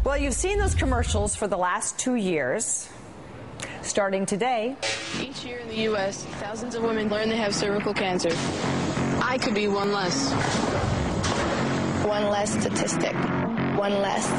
Well, you've seen those commercials for the last 2 years. Starting today. Each year in the U.S., thousands of women learn they have cervical cancer. I could be one less. One less statistic. One less.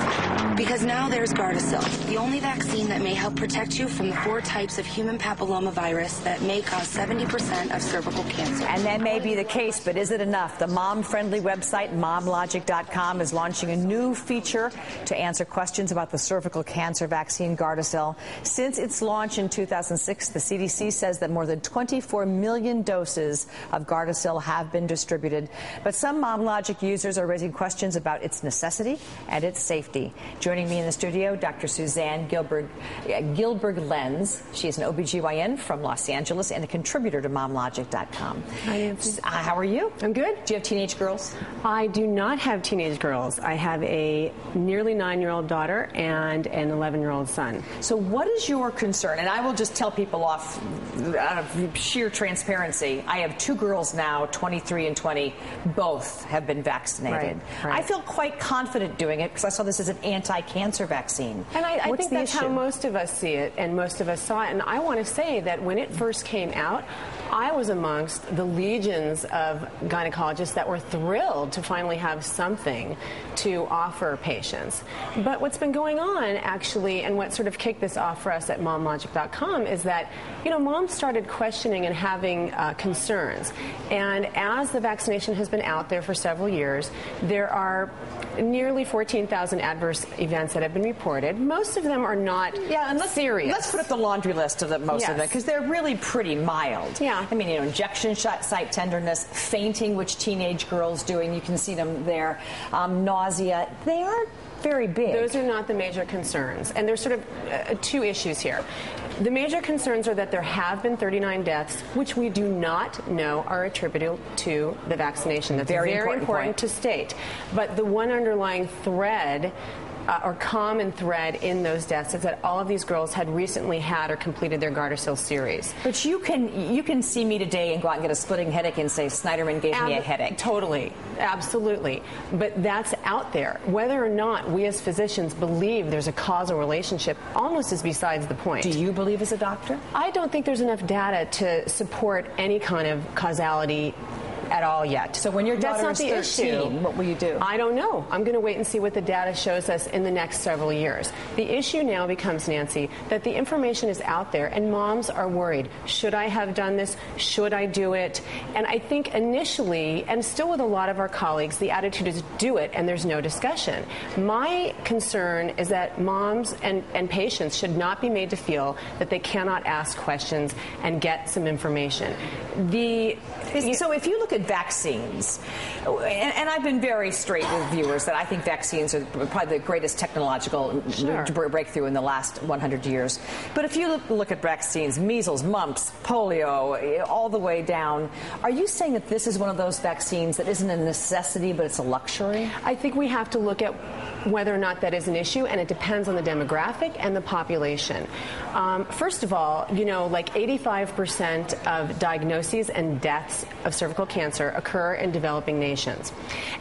Because now there's Gardasil, the only vaccine that may help protect you from the 4 types of human papillomavirus that may cause 70% of cervical cancer. And that may be the case, but is it enough? The mom-friendly website, momlogic.com, is launching a new feature to answer questions about the cervical cancer vaccine Gardasil. Since its launch in 2006, the CDC says that more than 24 million doses of Gardasil have been distributed. But some MomLogic users are raising questions about its necessity and its safety. Joining me in the studio, Dr. Suzanne Gilberg-Lenz. She is an OBGYN from Los Angeles and a contributor to MomLogic.com. Hi, Nancy. How are you? I'm good. Do you have teenage girls? I do not have teenage girls. I have a nearly 9-year-old daughter and an 11-year-old son. So what is your concern? And I will just tell people off out of sheer transparency. I have 2 girls now, 23 and 20. Both have been vaccinated. Right. I feel quite confident doing it because I saw this as an anti-cancer vaccine. And I think that's issue? how most of us see it, and most of us saw it. And I want to say that when it first came out, I was amongst the legions of gynecologists that were thrilled to finally have something to offer patients. But what's been going on, actually, and what sort of kicked this off for us at momlogic.com is that, moms started questioning and having concerns. And as the vaccination has been out there for several years, there are nearly 14,000 adverse events that have been reported. Most of them are not serious. Let's put up the laundry list of most of them, because they're really pretty mild. Yeah. I mean, injection site tenderness, fainting, which teenage girls doing, you can see them there, nausea. They aren't very big. Those are not the major concerns. And there's sort of 2 issues here. The major concerns are that there have been 39 deaths, which we do not know are attributable to the vaccination. That's very important to state. But the one underlying thread or common thread in those deaths is that all of these girls had recently had or completed their Gardasil series. But you can see me today and go out and get a splitting headache and say Snyderman gave me a headache. Totally, absolutely. But that's out there. Whether or not we as physicians believe there's a causal relationship almost is besides the point. Do you believe as a doctor? I don't think there's enough data to support any kind of causality at all yet. So when your daughter is 13, issue, what will you do? I don't know. I'm going to wait and see what the data shows us in the next several years. The issue now becomes, Nancy, that the information is out there and moms are worried. Should I have done this? Should I do it? And I think initially, and still with a lot of our colleagues, the attitude is do it and there's no discussion. My concern is that moms and patients should not be made to feel that they cannot ask questions and get some information. So if you look at vaccines, and I've been very straight with viewers that I think vaccines are probably the greatest technological breakthrough in the last 100 years. But if you look at vaccines, measles, mumps, polio, all the way down, are you saying that this is one of those vaccines that isn't a necessity but it's a luxury? I think we have to look at whether or not that is an issue, and it depends on the demographic and the population. First of all, like 85% of diagnoses and deaths of cervical cancer occur in developing nations.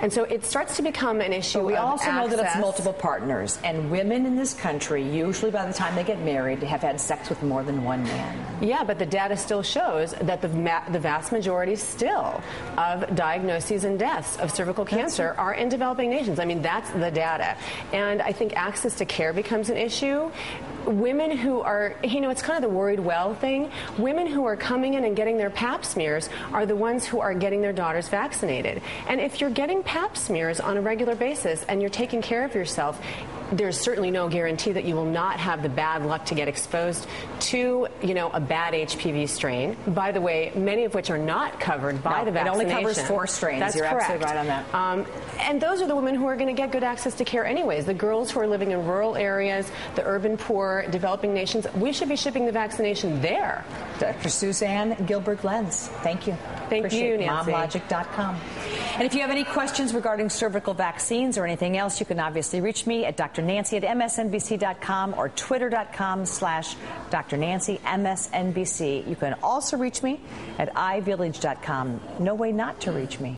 And so it starts to become an issue of access. We also know that it's multiple partners, and women in this country, usually by the time they get married, have had sex with more than one man. Yeah, but the data still shows that the vast majority still of diagnoses and deaths of cervical cancer are in developing nations. I mean, that's the data. And I think access to care becomes an issue. Women who are, it's kind of the worried well thing. Women who are coming in and getting their pap smears are the ones who are getting their daughters vaccinated. And if you're getting pap smears on a regular basis and you're taking care of yourself, there's certainly no guarantee that you will not have the bad luck to get exposed to, a bad HPV strain. By the way, many of which are not covered by the vaccination. It only covers 4 strains. That's You're correct. Absolutely right on that. And those are the women who are going to get good access to care anyways. The girls who are living in rural areas, the urban poor, developing nations, we should be shipping the vaccination there. Dr. Suzanne Gilberg-Lenz, thank you. Thank you, Nancy. MomLogic.com. And if you have any questions regarding cervical vaccines or anything else, you can obviously reach me at drnancy@msnbc.com or twitter.com/drnancymsnbc. You can also reach me at ivillage.com. No way not to reach me.